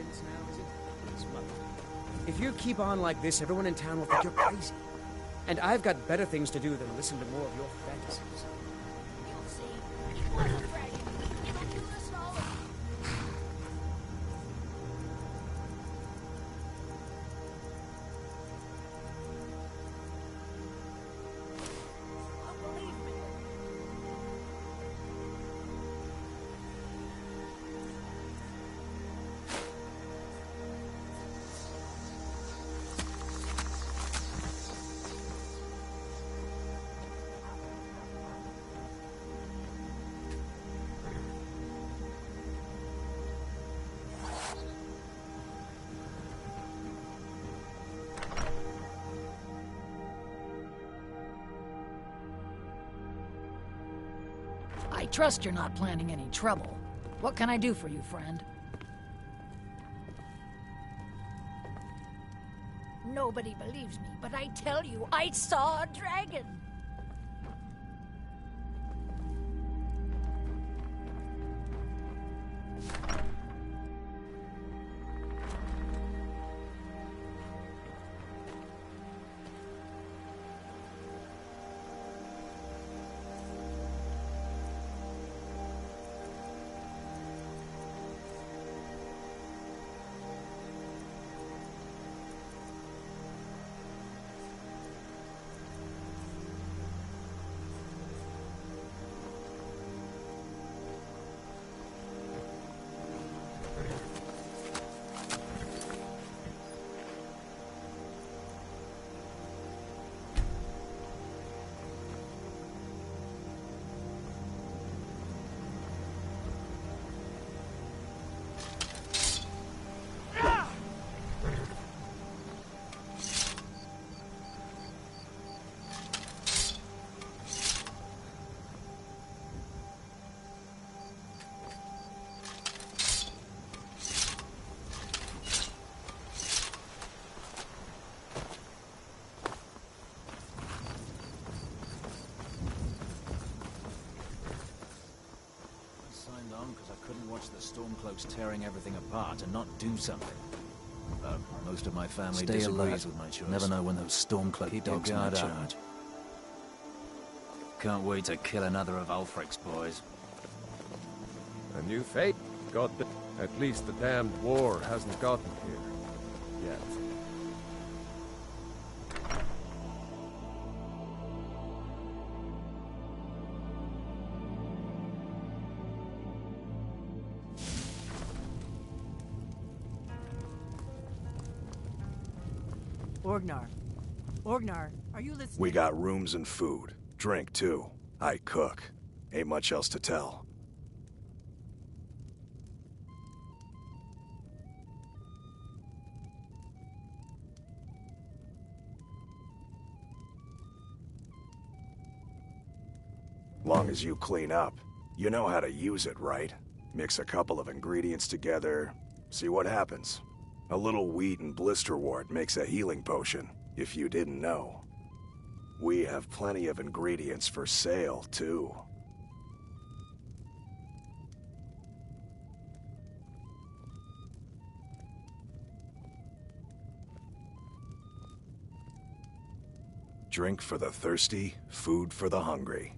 dragons now, is it? Smart. If you keep on like this, everyone in town will think you're crazy. And I've got better things to do than listen to more of your fantasies. You'll see. It was a dragon. It'll kill us all. Oh, believe me. I trust you're not planning any trouble. What can I do for you, friend? Nobody believes me, but I tell you, I saw a dragon! Because I couldn't watch the Stormcloaks tearing everything apart and not do something. Most of my family disagrees with my choice. Never know when those Stormcloak dogs might charge. Can't wait to kill another of Ulfric's boys. A new fate? At least the damned war hasn't gotten here. Yet. Orgnar, are you listening? We got rooms and food. Drink, too. I cook. Ain't much else to tell. Long as you clean up. You know how to use it, right? Mix a couple of ingredients together, see what happens. A little wheat and blisterwort makes a healing potion, if you didn't know. We have plenty of ingredients for sale, too. Drink for the thirsty, food for the hungry.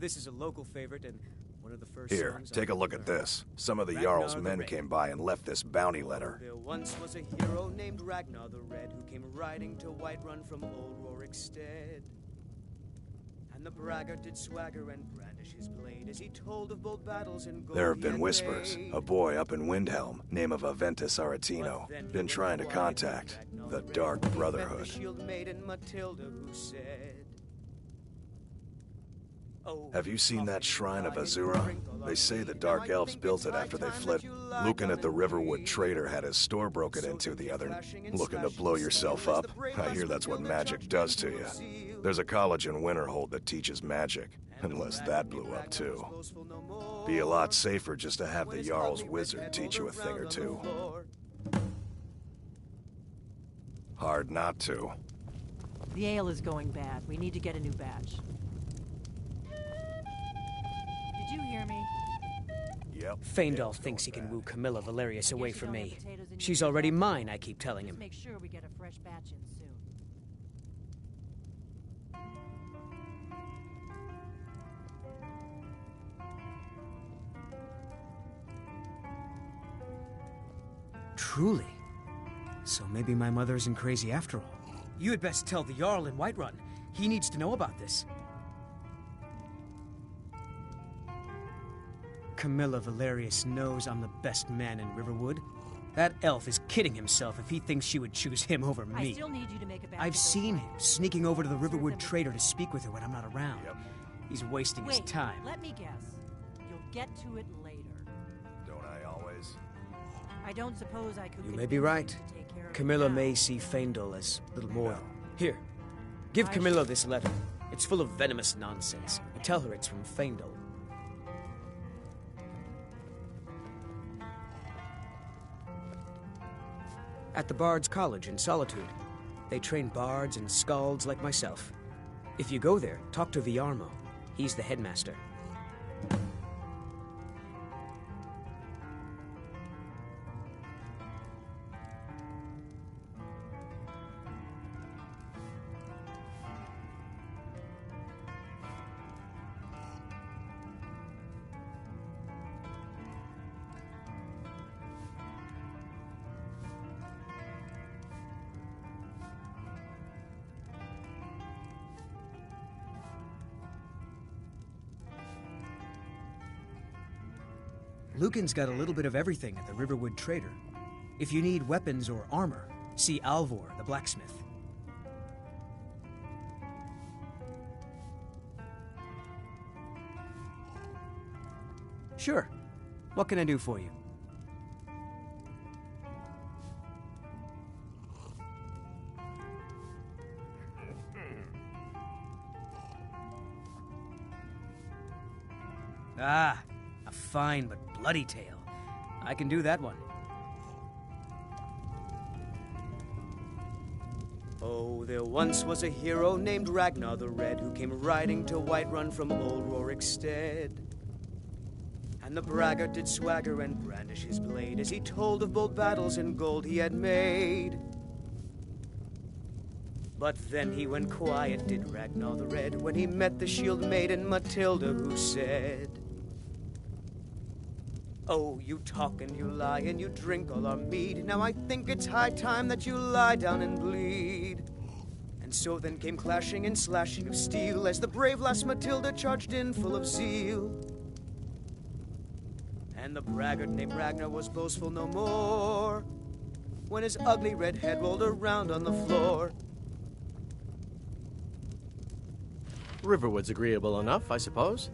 This is a local favorite, and One of the first Here, songs take a look at this. Some of the Jarl's men came by and left this bounty letter. There once was a hero named Ragnar the Red who came riding to Whiterun from old Rorikstead. And the braggart did swagger and brandish his blade as he told of bold battles and gold. There have been whispers. A boy up in Windhelm, name of Aventus Aretino, been trying to contact the Dark Brotherhood. The shield maiden Matilda who said, have you seen that shrine of Azura? They say the Dark Elves built it after they fled. Lucan at the Riverwood Trader had his store broken into the other night. Looking to blow yourself up? I hear that's what magic does to you. There's a college in Winterhold that teaches magic, unless that blew up too. Be a lot safer just to have the Jarl's wizard teach you a thing or two. Hard not to. The ale is going bad. We need to get a new batch. Did you hear me? Yep. Faendal thinks he can woo Camilla Valerius away from me. She's already mine, I keep telling him. Make sure we get a fresh batch in soon. Truly. So maybe my mother isn't crazy after all. You had best tell the Jarl in Whiterun. He needs to know about this. Camilla Valerius knows I'm the best man in Riverwood. That elf is kidding himself if he thinks she would choose him over me. I still need you to make a batch. I've seen him sneaking over to the Riverwood Trader to speak with her when I'm not around. Yep. He's wasting his time. Let me guess. You'll get to it later. Don't I always? I don't suppose I could. You may be right. To take care of Camilla it now. may see Faendal as little more. Here, give Camilla this letter. It's full of venomous nonsense. Tell her it's from Faendal. At the Bard's College in Solitude, they train bards and skalds like myself. If you go there, talk to Viarmo. He's the headmaster. Lucan's got a little bit of everything at the Riverwood Trader. If you need weapons or armor, see Alvor, the blacksmith. Sure. What can I do for you? Ah, a fine but bloody tale. I can do that one. Oh, there once was a hero named Ragnar the Red who came riding to Whiterun from old Rorikstead. And the braggart did swagger and brandish his blade as he told of bold battles and gold he had made. But then he went quiet, did Ragnar the Red, when he met the shield maiden Matilda, who said, "Oh, you talk and you lie and you drink all our mead. Now I think it's high time that you lie down and bleed." And so then came clashing and slashing of steel as the brave lass Matilda charged in full of zeal. And the braggart named Ragnar was boastful no more when his ugly red head rolled around on the floor. Riverwood's agreeable enough, I suppose,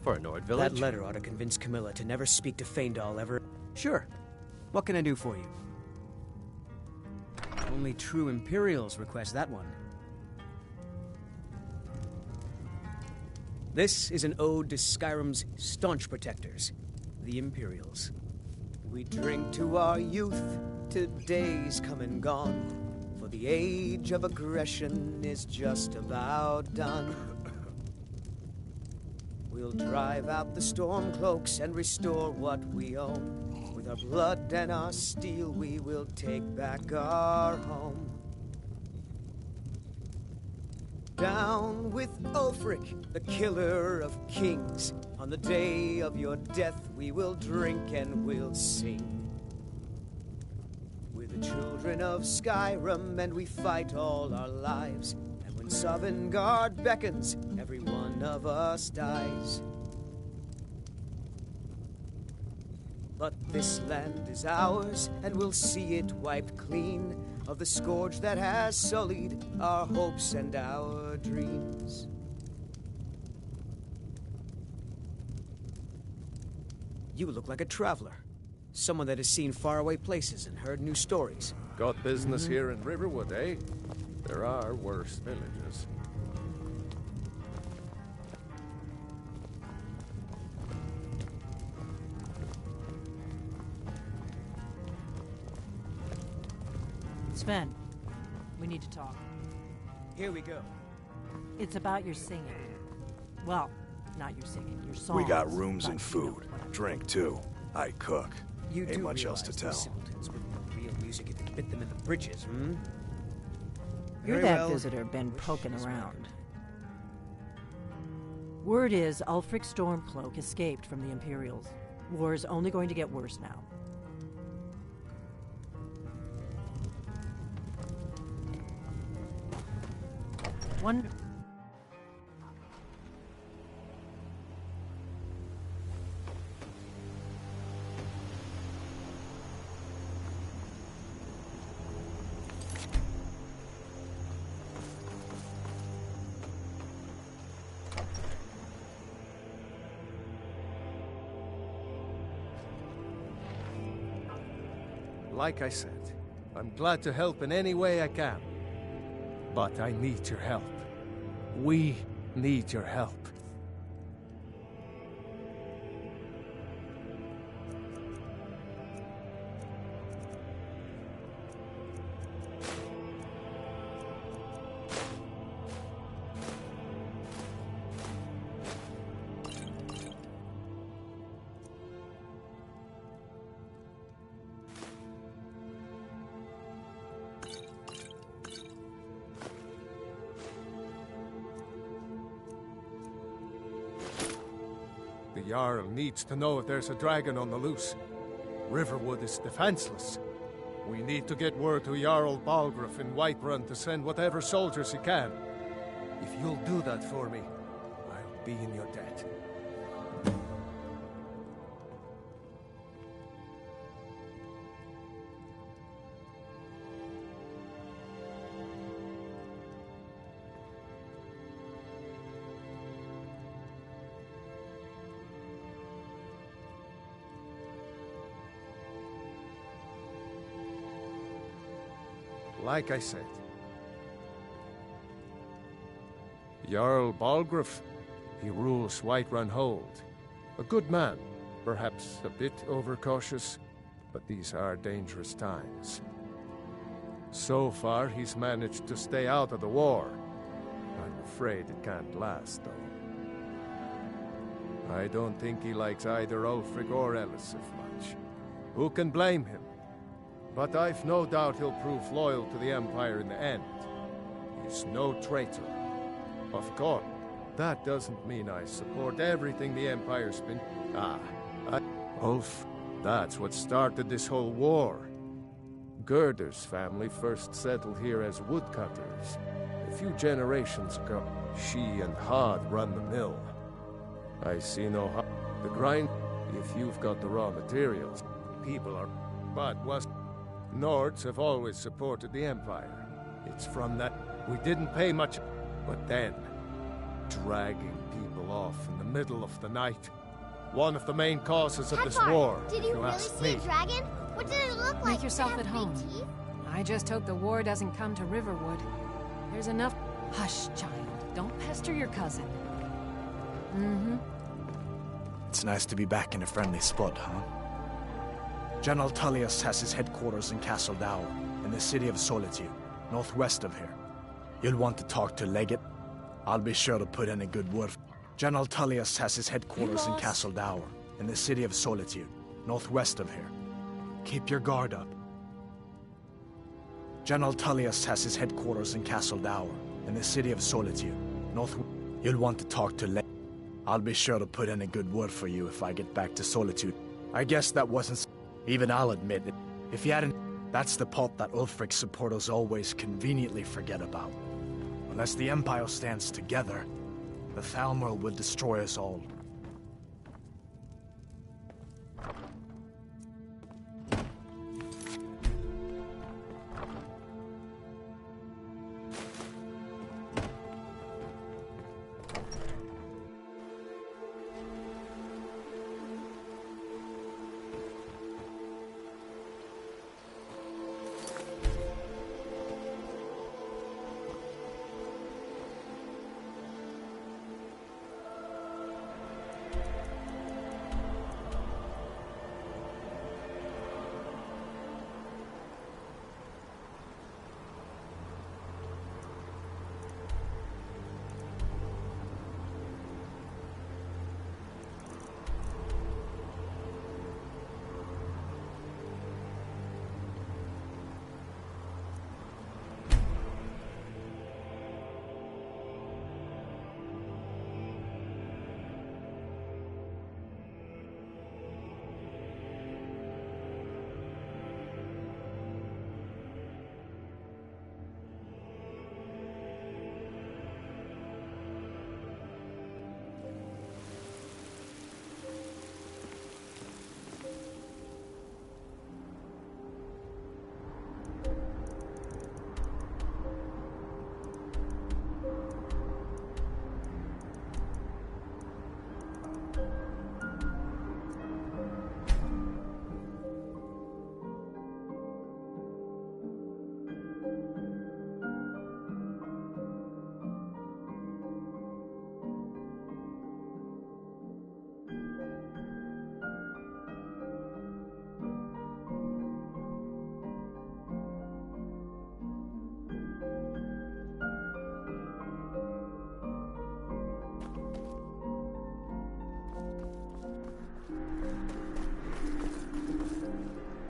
for a Nord village. That letter ought to convince Camilla to never speak to Faendal ever. Sure. What can I do for you? Only true Imperials request that one. This is an ode to Skyrim's staunch protectors, the Imperials. We drink to our youth, to days come and gone, for the age of aggression is just about done. We'll drive out the stormcloaks and restore what we own. With our blood and our steel, we will take back our home. down with Ulfric, the killer of kings. On the day of your death, we will drink and we'll sing. We're the children of Skyrim, and we fight all our lives. And when Sovngarde beckons, every one of us dies. But this land is ours, and we'll see it wiped clean of the scourge that has sullied our hopes and our dreams. You look like a traveler. Someone that has seen faraway places and heard new stories. Got business here in Riverwood, eh? There are worse villages. Sven, we need to talk. Here we go. It's about your singing. Well, not your singing, your songs. We got rooms and but you know food. what I'm Drink, too. I cook. You Ain't do much else to realize tell. these simpletons wouldn't know real music if it bit them in the bridges, hmm? You're Very that well. visitor been Wish poking is around. Word is Ulfric Stormcloak escaped from the Imperials. War is only going to get worse now. One... Like I said, I'm glad to help in any way I can. But I need your help. We need your help. The Jarl needs to know if there's a dragon on the loose. Riverwood is defenseless. We need to get word to Jarl Balgruuf in Whiterun to send whatever soldiers he can. If you'll do that for me, I'll be in your debt. Like I said, Jarl Balgruuf, he rules Whiterun Hold. A good man, perhaps a bit overcautious, but these are dangerous times. So far, he's managed to stay out of the war. I'm afraid it can't last, though. I don't think he likes either Ulfric or Elisif much. Who can blame him? But I've no doubt he'll prove loyal to the Empire in the end. He's no traitor. Of course, that doesn't mean I support everything the Empire's been... Ulf, that's what started this whole war. Gerder's family first settled here as woodcutters. A few generations ago, she and Hod run the mill. I see no harm. The grind, if you've got the raw materials, people are... But was... Nords have always supported the Empire. It's from that we didn't pay much, but then, dragging people off in the middle of the night, one of the main causes of this war. Did you really see a dragon? What did it look like? Make yourself Did it at have home. big teeth? I just hope the war doesn't come to Riverwood. There's enough... Hush, child. Don't pester your cousin. It's nice to be back in a friendly spot, huh? General Tullius has his headquarters in Castle Dower, in the city of Solitude, northwest of here. You'll want to talk to Leggett. I'll be sure to put in a good word. General Tullius has his headquarters in Castle Dower, in the city of Solitude, northwest of here. Keep your guard up. General Tullius has his headquarters in Castle Dower, in the city of Solitude, north. You'll want to talk to Le. I'll be sure to put in a good word for you if I get back to Solitude. I guess that wasn't... Even I'll admit it. If you hadn't... That's the part that Ulfric's supporters always conveniently forget about. Unless the Empire stands together, the Thalmor will destroy us all.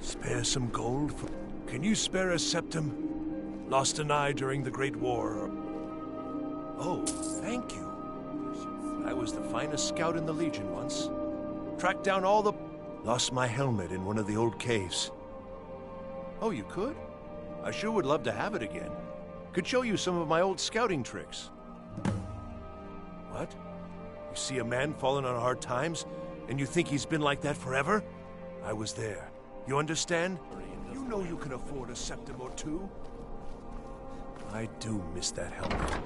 Spare some gold for... Can you spare a septum? Lost an eye during the Great War. Oh, thank you. I was the finest scout in the Legion once. Tracked down all the... Lost my helmet in one of the old caves. Oh, you could? I sure would love to have it again. Could show you some of my old scouting tricks. What? You see a man falling on hard times, and you think he's been like that forever? I was there. You understand? You know you can afford a septum or two. I do miss that helmet.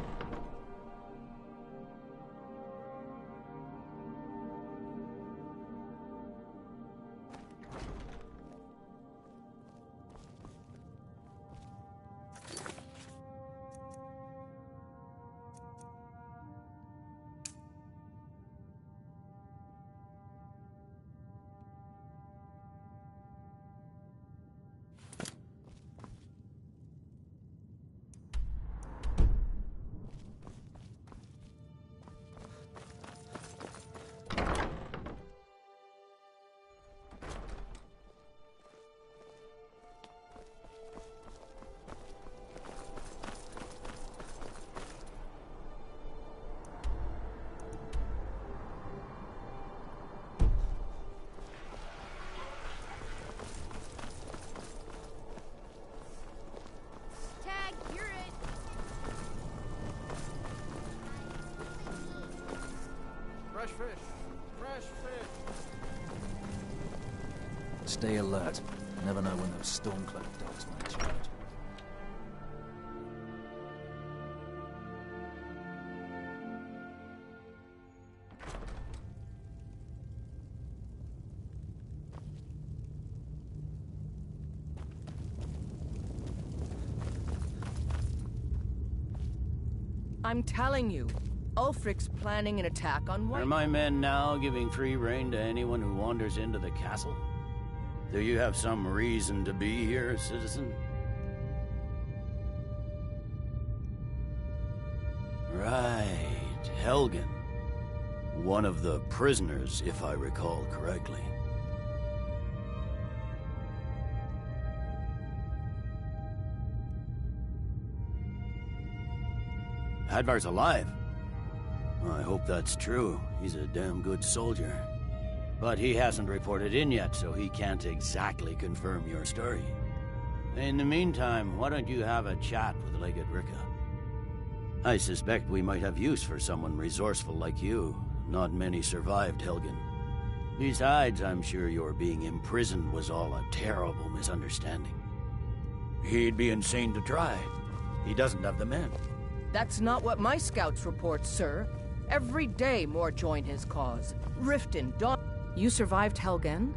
Fresh fish! Fresh fish! Stay alert. Never know when those Stormcloak dogs might charge. I'm telling you, Ulfric's planning an attack on White... Are my men now giving free rein to anyone who wanders into the castle? Do you have some reason to be here, citizen? Right, Helgen. One of the prisoners, if I recall correctly. Hadvar's alive? Well, I hope that's true. He's a damn good soldier. But he hasn't reported in yet, so he can't exactly confirm your story. In the meantime, why don't you have a chat with Legate Ricka? I suspect we might have use for someone resourceful like you. Not many survived Helgen. Besides, I'm sure your being imprisoned was all a terrible misunderstanding. He'd be insane to try. He doesn't have the men. That's not what my scouts report, sir. Every day more join his cause. Riften, Dawn... You survived Helgen?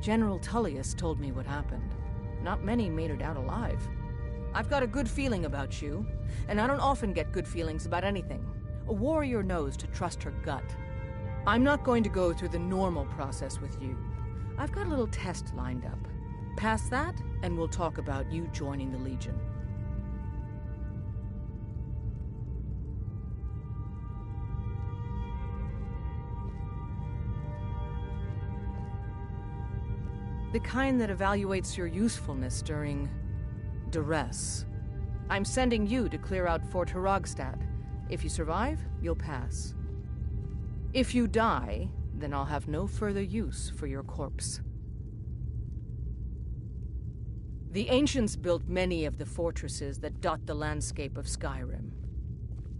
General Tullius told me what happened. Not many made it out alive. I've got a good feeling about you, and I don't often get good feelings about anything. A warrior knows to trust her gut. I'm not going to go through the normal process with you. I've got a little test lined up. Pass that, and we'll talk about you joining the Legion. The kind that evaluates your usefulness during duress. I'm sending you to clear out Fort Hrogstad. If you survive, you'll pass. If you die, then I'll have no further use for your corpse. The ancients built many of the fortresses that dot the landscape of Skyrim.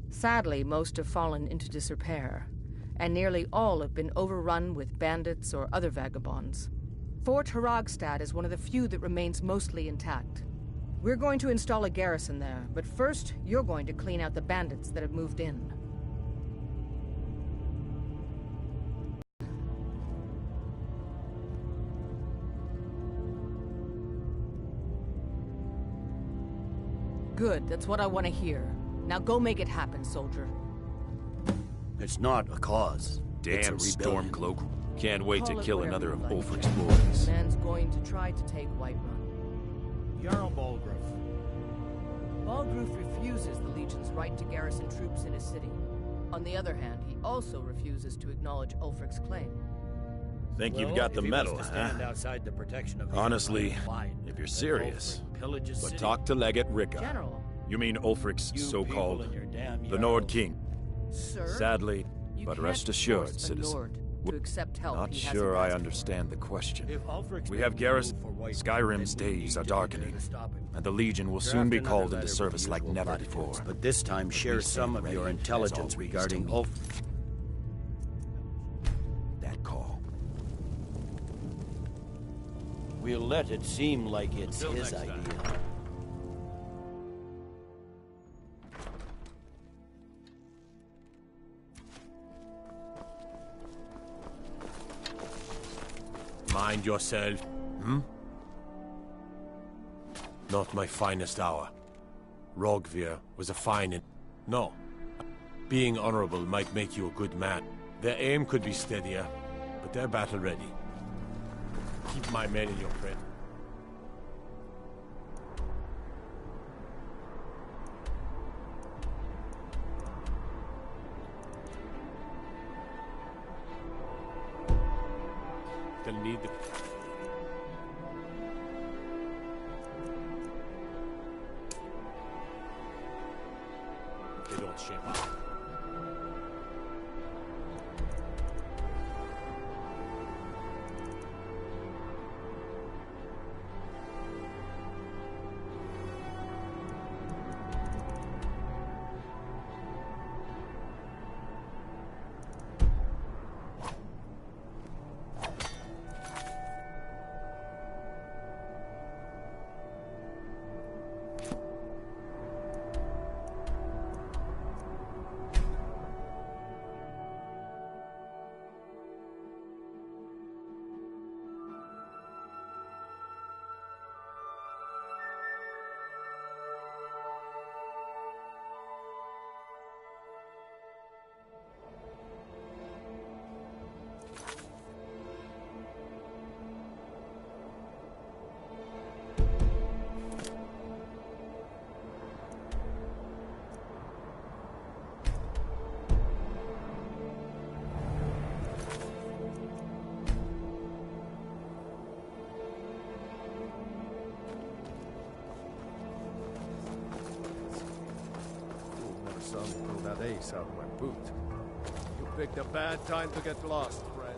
Sadly, most have fallen into disrepair, and nearly all have been overrun with bandits or other vagabonds. Fort Hrogstad is one of the few that remains mostly intact. We're going to install a garrison there, but first, you're going to clean out the bandits that have moved in. Good, that's what I want to hear. Now go make it happen, soldier. It's not a cause. It's a Damn rebellion. Stormcloak. Can't wait to Call it kill whatever another of you like. Ulfric's boys. Man's going to try to take Whiterun. Jarl Balgruuf. Balgruuf refuses the Legion's right to garrison troops in his city. On the other hand, he also refuses to acknowledge Ulfric's claim. Think you've Well, got the if he medal, was to stand huh? outside the protection of the Honestly, Empire, fine. if you're But serious. Ulfric pillages But city. talk to Legate Ricka. General, You mean Ulfric's You so-called people and your damn the Nord Jarls. King. sir, Sadly, you but can't rest assured, force a citizen. lord to accept help Not he sure hasn't I asked for. understand the question. If Ulfric's We have making a garrison. move for Whiterun, Skyrim's then we days need are to be there darkening, to stop him. and the Legion will Draft soon be another called letter into with service the like usual never platitudes, before. But this time, share we some stand of ready, your as intelligence always, regarding to meet Ulf. that call. We'll let it seem like it's Until his next time. idea. Mind yourself. Hmm? Not my finest hour. Rogvir was a fine No. Being honorable might make you a good man. Their aim could be steadier, but they're battle ready. Keep my men in your friend. They'll need the... If they don't shape up. son pulled that ace out of my boot. You picked a bad time to get lost, friend.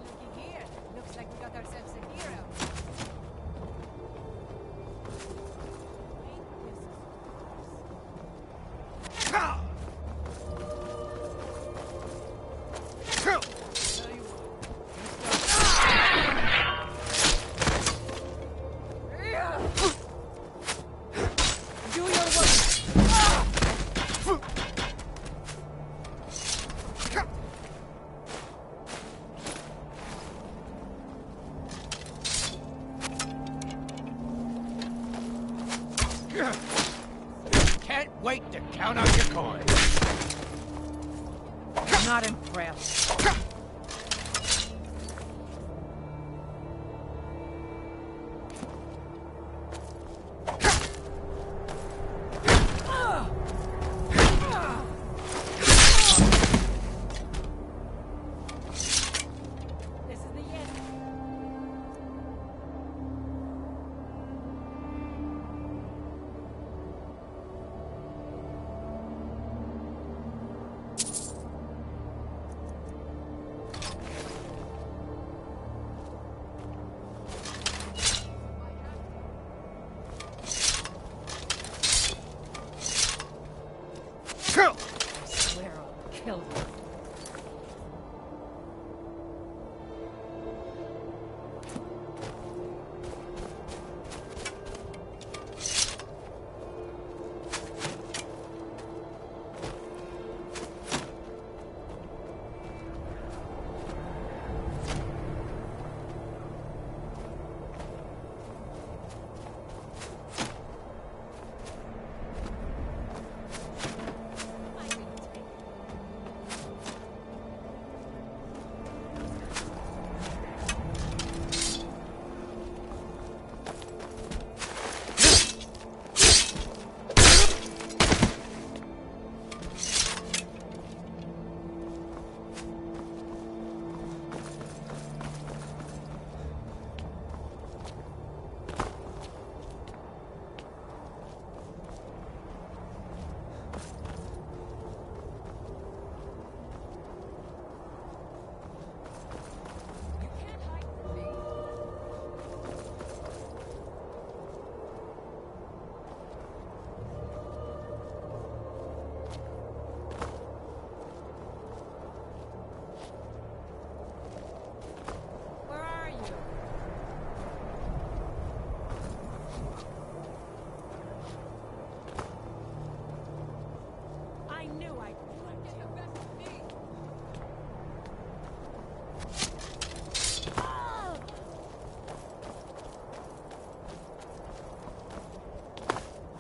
Looky here. Looks like we got ourselves a hero. Can't wait to count out your coins. I'm not impressed. This is the end. I swear I'll kill you.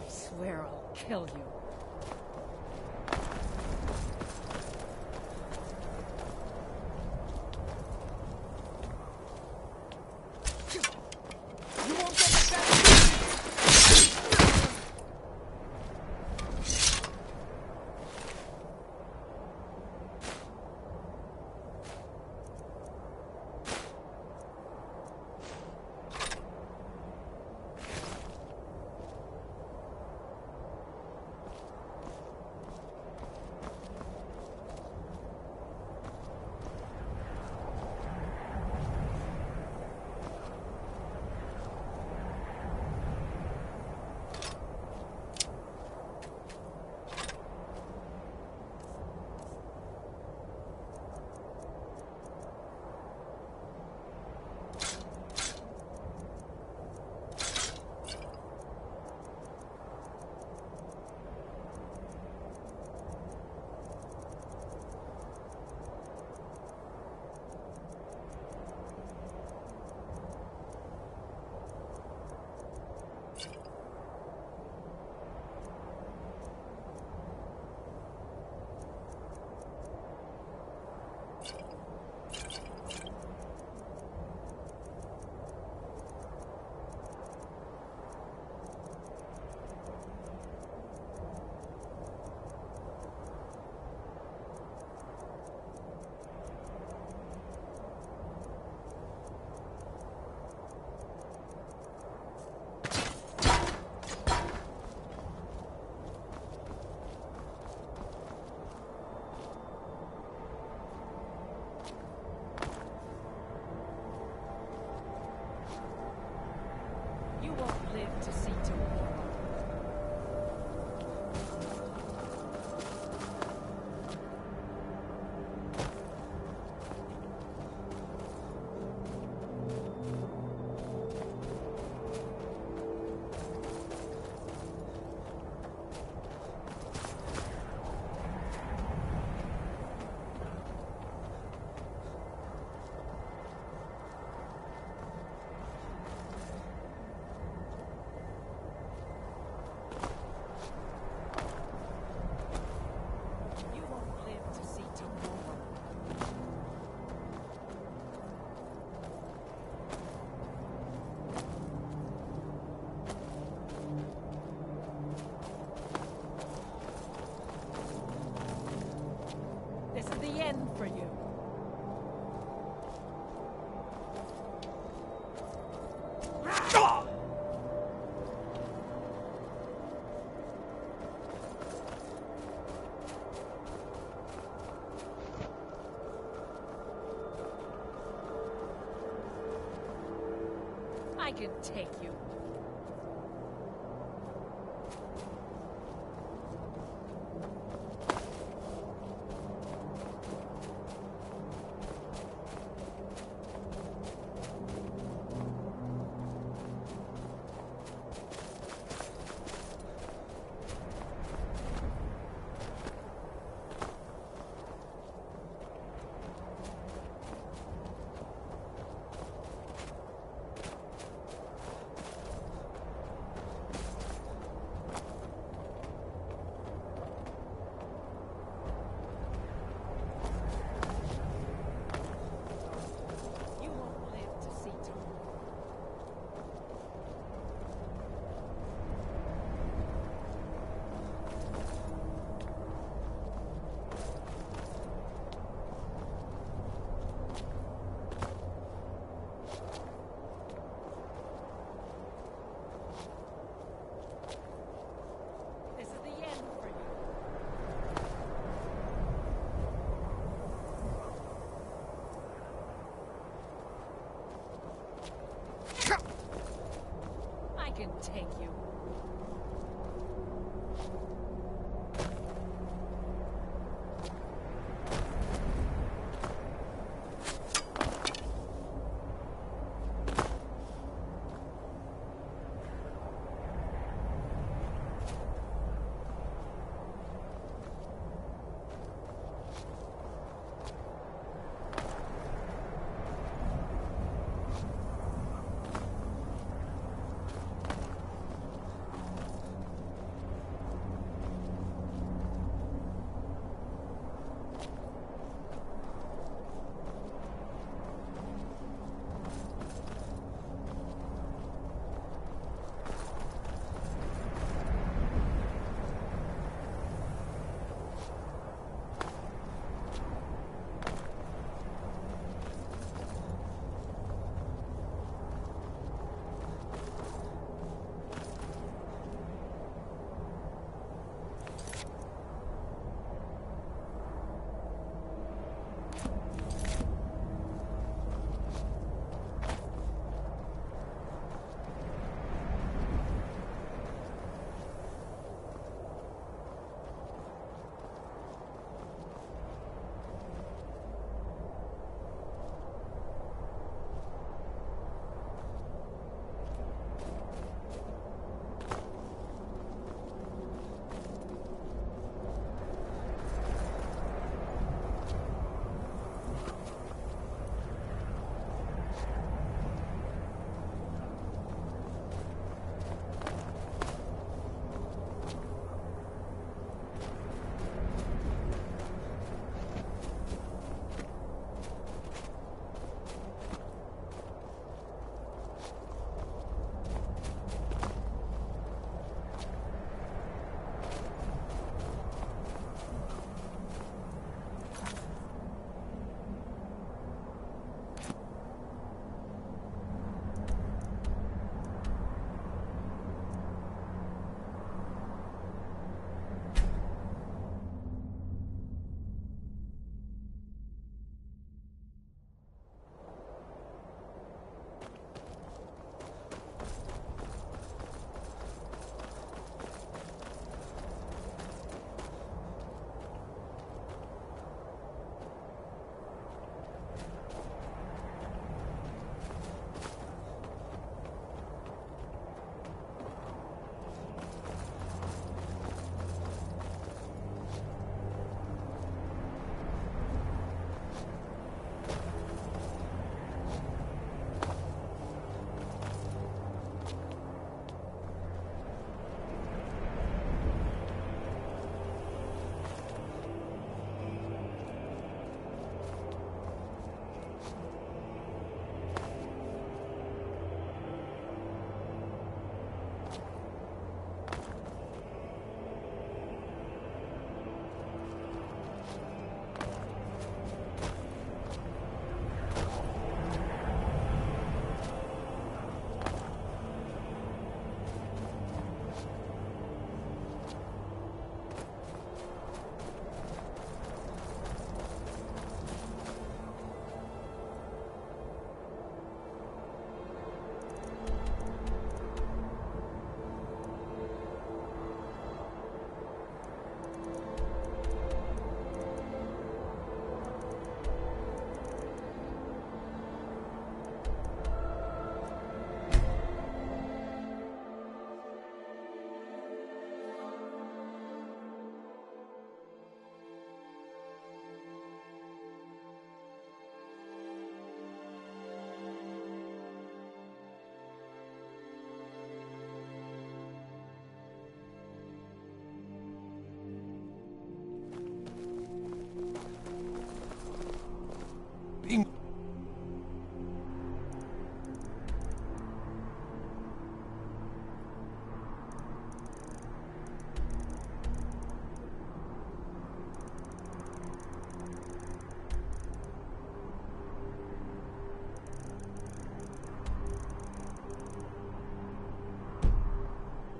Swear I'll kill you. You won't get the best. can take you. I can take you.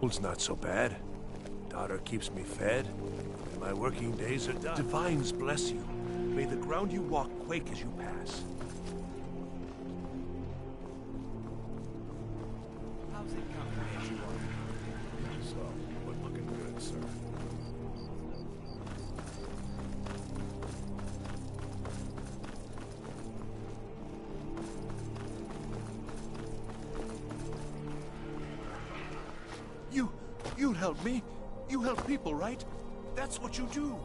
It's not so bad. Daughter keeps me fed, and my working days are done. Divines bless you. May the ground you walk quake as you pass. How's it coming as you are? So, but looking good, sir. You'll help me. You help people, right? That's what you do.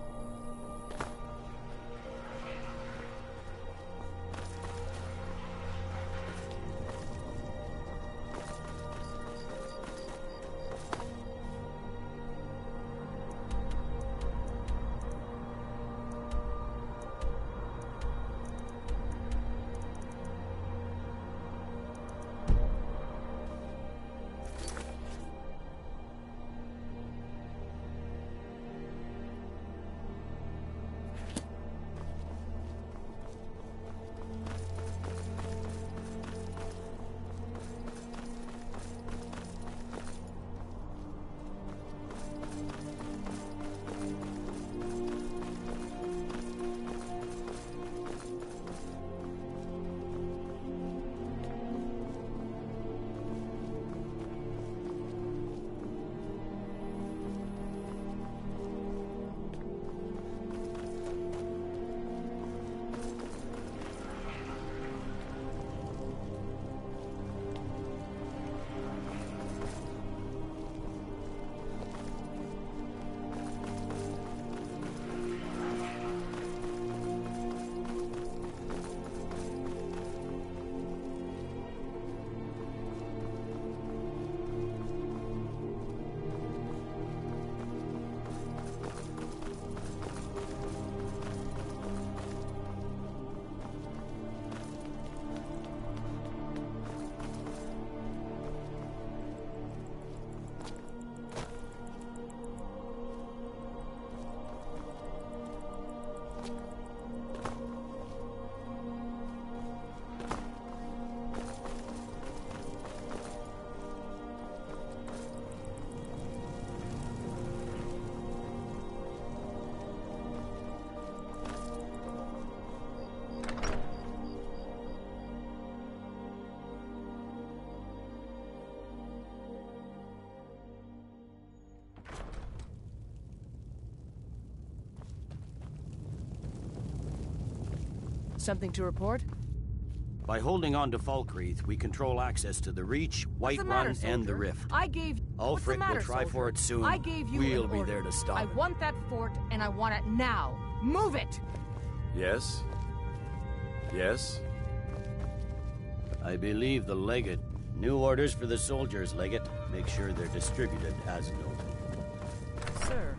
Something to report? By holding on to Falkreath, we control access to the Reach, Whiterun, and the Rift. I gave... Ulfric will try for it soon. I gave you We'll an be order. there to stop I it. want that fort, and I want it now. Move it! Yes? Yes? I believe the Legate. New orders for the soldiers, Legate. Make sure they're distributed as noted. Sir.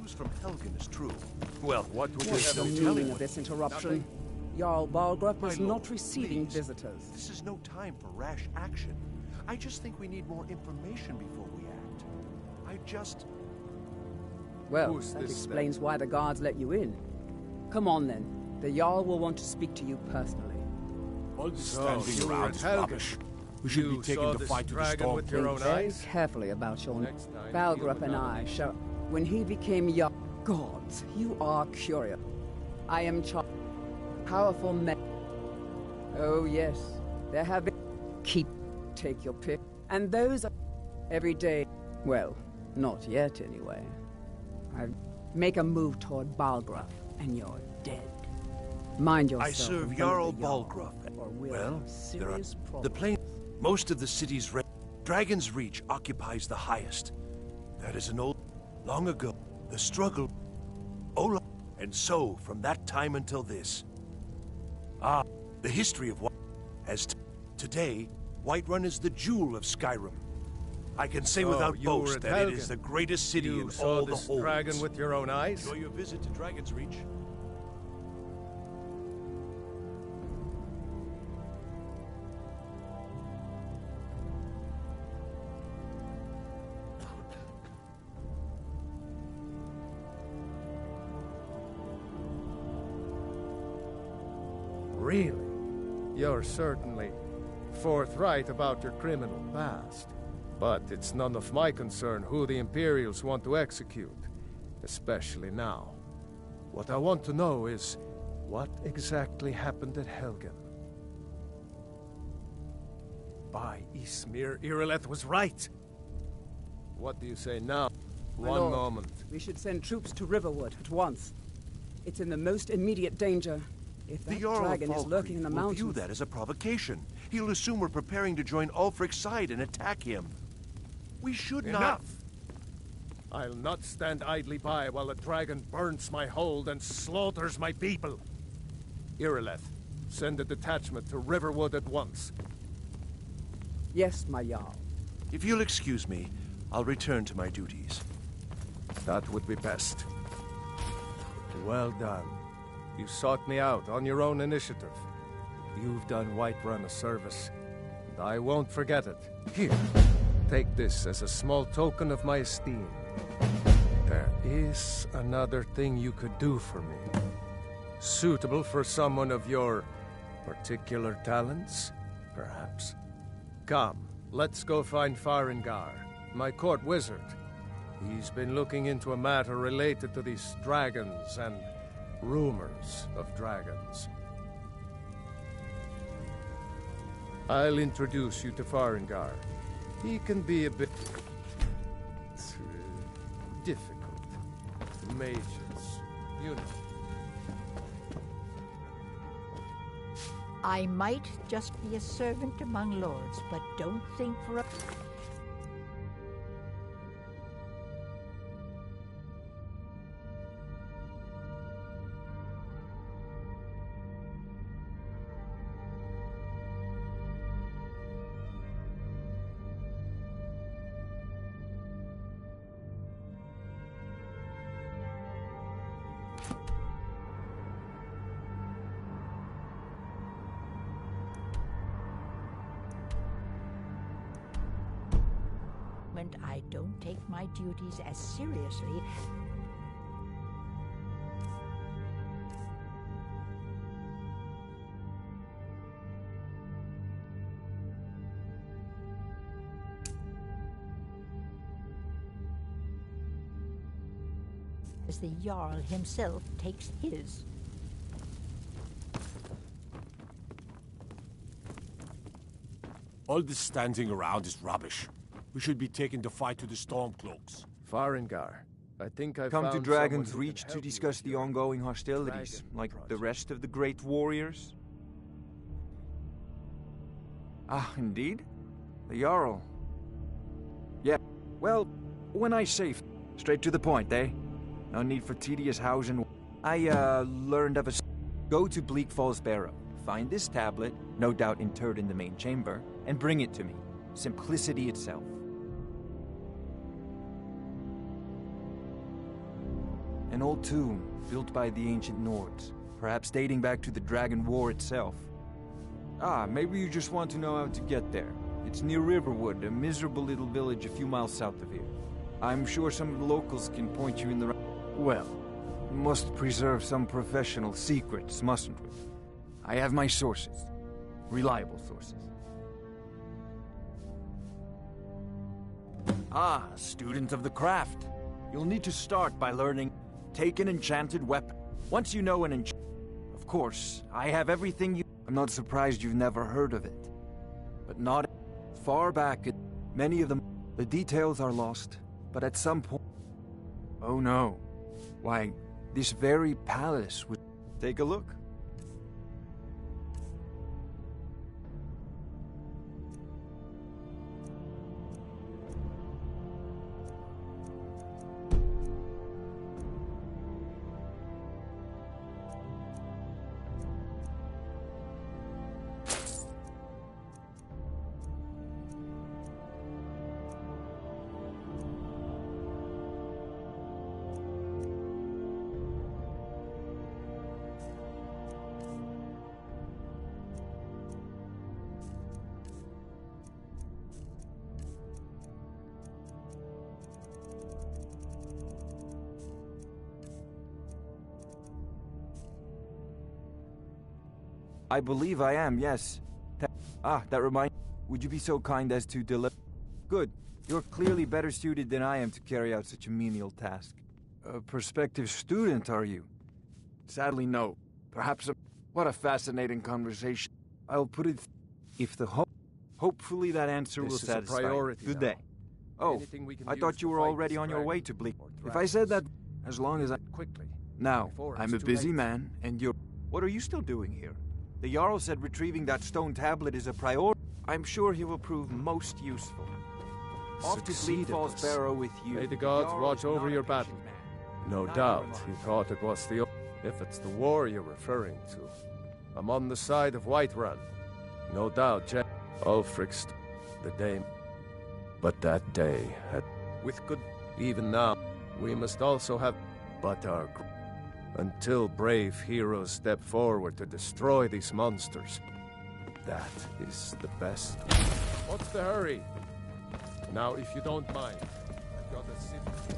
news from Helgen is true, well, what would What's the meaning of this interruption? Jarl Balgruuf is My not lord, receiving please. visitors. This is no time for rash action. I just think we need more information before we act. I just... Well, Who's that this, explains why the guards let you in. Come on, then. The Jarl will want to speak to you personally. All this standing around is rubbish. We should be taking the fight to the storm. with your own Think very eyes. carefully about your... Next time, Balgruuf deal and with I others. shall... When he became young... Gods, you are curious. I am powerful men. Oh, yes. There have been... Take your pick. And those are... Every day... Well, not yet, anyway. I make a move toward Balgruuf, and you're dead. Mind yourself. I serve in front Jarl of the Jarl, Balgruuf. or we'll Well, have there are... serious The problems. plain... Most of the city's... Dragon's Reach occupies the highest. That is an old... Long ago, the struggle... Ola... And so, from that time until this... Ah, the history of... Today, Whiterun is the jewel of Skyrim. I can say without you were boast at that it Helgen. is the greatest city You in saw all the this holds. dragon with your own eyes? Enjoy your visit to Dragon's Reach. Really? You're certainly forthright about your criminal past. But it's none of my concern who the Imperials want to execute, especially now. What I want to know is, what exactly happened at Helgen? By Ysmir, Irileth was right! What do you say now? My One lord, moment. We should send troops to Riverwood at once. It's in the most immediate danger. If The that Jarl dragon of is lurking in the Falkreath will mountains... view that as a provocation. He'll assume we're preparing to join Ulfric's side and attack him. We should not... Enough! I'll not stand idly by while the dragon burns my hold and slaughters my people. Irileth, send a detachment to Riverwood at once. Yes, my Jarl. If you'll excuse me, I'll return to my duties. That would be best. Well done. You sought me out on your own initiative. You've done Whiterun a service, and I won't forget it. Here, take this as a small token of my esteem. There is another thing you could do for me. Suitable for someone of your particular talents, perhaps. Come, let's go find Farengar, my court wizard. He's been looking into a matter related to these dragons and rumors of dragons. I'll introduce you to Farengar. He can be a bit difficult. Mages, you know. I might just be a servant among lords, but don't think for a... I don't take my duties as seriously. As the Jarl himself takes his. All this standing around is rubbish. We should be taking the fight to the Stormcloaks. Farengar, I think I've Come to found Dragon's someone who Reach can to help you discuss with the your ongoing hostilities, dragon like the project. rest of the great warriors? Ah, indeed? The Jarl. Yeah, well, when I say straight to the point, eh? No need for tedious housing. I, learned of a... Go to Bleak Falls Barrow, find this tablet, no doubt interred in the main chamber, and bring it to me. Simplicity itself. An old tomb, built by the ancient Nords, perhaps dating back to the Dragon War itself. Ah, maybe you just want to know how to get there. It's near Riverwood, a miserable little village a few miles south of here. I'm sure some of the locals can point you in the right... Well, we must preserve some professional secrets, mustn't we? I have my sources. Reliable sources. Ah, student of the craft. You'll need to start by learning... Take an enchanted weapon. Once you know an Of course, I have everything you... I'm not surprised you've never heard of it. But not... Far back, many of them... The details are lost, but at some point... Oh no. Why, this very palace was... Take a look. I believe I am, yes. That reminds... Would you be so kind as to deliver... Good. You're clearly better suited than I am to carry out such a menial task. A prospective student, are you? Sadly, no. Perhaps a... What a fascinating conversation. I'll put it... If the Hopefully that answer will satisfy you. Good day. Oh, I thought you were already on your way to Bleak. If I said that... As long as I... Quickly. Now, I'm a busy man, and you're... What are you still doing here? The Jarl said retrieving that stone tablet is a priority. I'm sure he will prove most useful. Off to Bleak Falls Barrow with you. May the gods watch over your battle. No doubt, he thought it was the... If it's the war you're referring to, I'm on the side of Whiterun. No doubt, Ulfric's the day. But that day had... With good... Even now, we must also have... But our... Until brave heroes step forward to destroy these monsters. That is the best. What's the hurry? Now, if you don't mind, I've got a